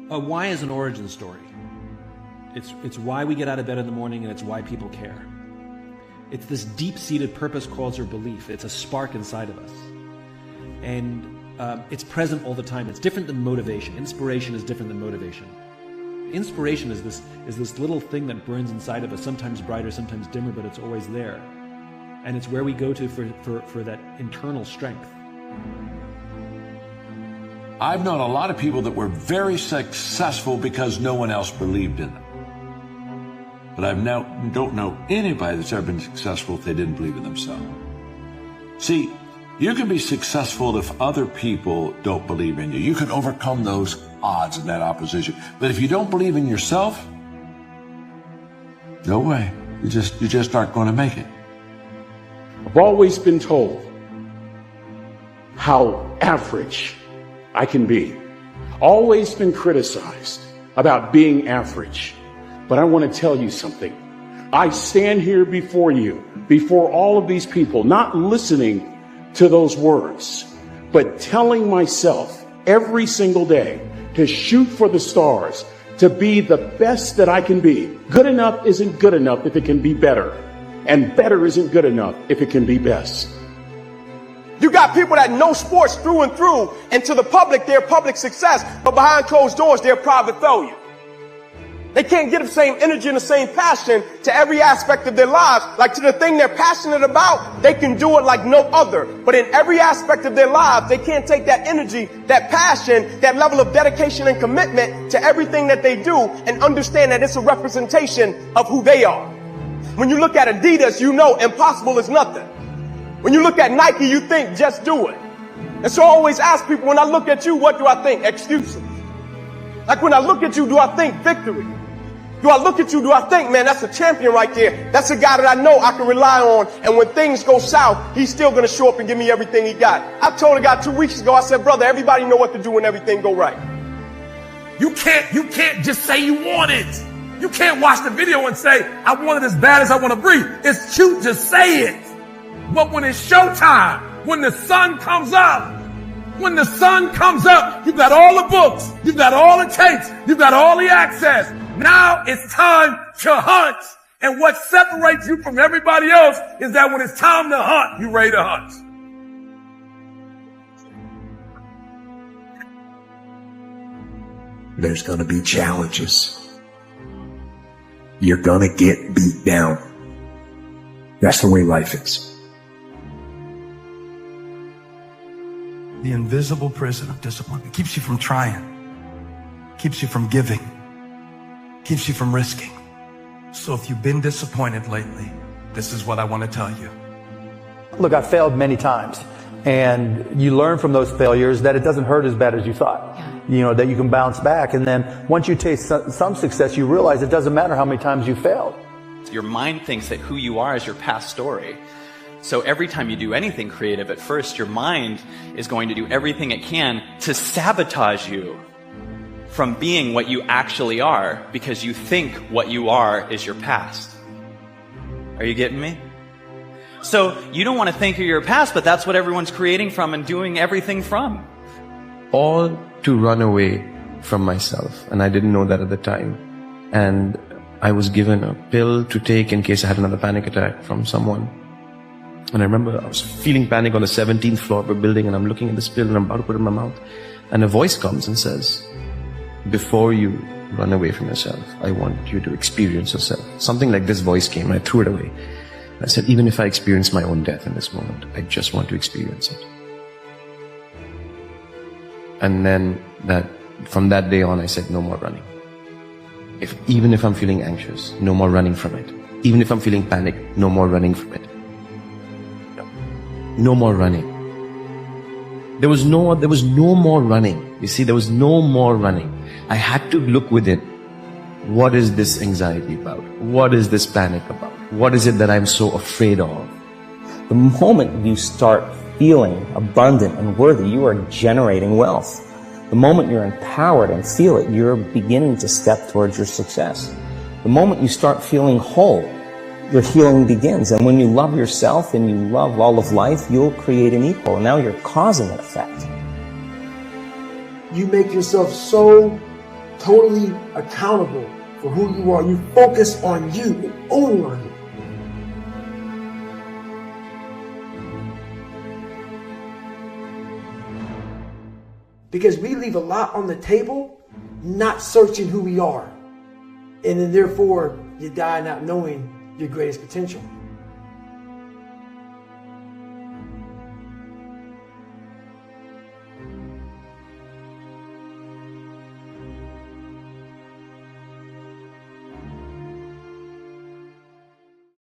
Why is an origin story. It's why we get out of bed in the morning, and it's why people care. It's this deep-seated purpose, cause, or belief. It's a spark inside of us. And it's present all the time. It's different than motivation. Inspiration is different than motivation. Inspiration is this little thing that burns inside of us, sometimes brighter, sometimes dimmer, but it's always there. And it's where we go to for that internal strength. I've known a lot of people that were very successful because no one else believed in them. But I don't know anybody that's ever been successful if they didn't believe in themselves. See, you can be successful if other people don't believe in you. You can overcome those odds and that opposition. But if you don't believe in yourself, no way. You just aren't going to make it. I've always been told how average I can be. Always been criticized about being average. But I want to tell you something. I stand here before you, before all of these people, not listening to those words, but telling myself every single day to shoot for the stars, to be the best that I can be. Good enough isn't good enough if it can be better. And better isn't good enough if it can be best. You got people that know sports through and through, and to the public, they're public success, but behind closed doors, they're private failure. They can't get the same energy and the same passion to every aspect of their lives. Like to the thing they're passionate about, they can do it like no other. But in every aspect of their lives, they can't take that energy, that passion, that level of dedication and commitment to everything that they do and understand that it's a representation of who they are. When you look at Adidas, you know impossible is nothing. When you look at Nike, you think just do it. And so I always ask people, when I look at you, what do I think? Excuses. Like when I look at you, do I think victory? Do I look at you, do I think, man, that's a champion right there. That's a guy that I know I can rely on. And when things go south, he's still going to show up and give me everything he got. I told a guy 2 weeks ago, I said, brother, everybody know what to do when everything go right. You can't just say you want it. You can't watch the video and say, I want it as bad as I want to breathe. It's cute to say it. But when it's showtime, when the sun comes up, you've got all the books, you've got all the tapes, you've got all the access. Now it's time to hunt. And what separates you from everybody else is that when it's time to hunt, you're ready to hunt. There's going to be challenges. You're going to get beat down. That's the way life is. The invisible prison of discipline. It keeps you from trying, keeps you from giving, keeps you from risking. So if you've been disappointed lately, this is what I want to tell you. Look, I failed many times, and you learn from those failures that it doesn't hurt as bad as you thought. You know, that you can bounce back. And then once you taste some success, you realize it doesn't matter how many times you failed. Your mind thinks that who you are is your past story. So every time you do anything creative, at first your mind is going to do everything it can to sabotage you from being what you actually are, because you think what you are is your past. Are you getting me? So you don't want to think of your past, but that's what everyone's creating from and doing everything from. All to run away from myself, and I didn't know that at the time. And I was given a pill to take in case I had another panic attack from someone. And I remember I was feeling panic on the 17th floor of a building, and I'm looking at this pill and I'm about to put it in my mouth. And a voice comes and says, before you run away from yourself, I want you to experience yourself. Something like this voice came, and I threw it away. I said, even if I experience my own death in this moment, I just want to experience it. And then from that day on, I said, no more running. Even if I'm feeling anxious, no more running from it. Even if I'm feeling panic, no more running from it. No more running. There was no more running. You see, there was no more running. I had to look within. What is this anxiety about? What is this panic about? What is it that I'm so afraid of? The moment you start feeling abundant and worthy, you are generating wealth. The moment you're empowered and feel it, you're beginning to step towards your success. The moment you start feeling whole, your healing begins. And when you love yourself and you love all of life, you'll create an equal. Now you're causing an effect. You make yourself so totally accountable for who you are. You focus on you and only on you. Because we leave a lot on the table, not searching who we are. And then therefore, you die not knowing your greatest potential.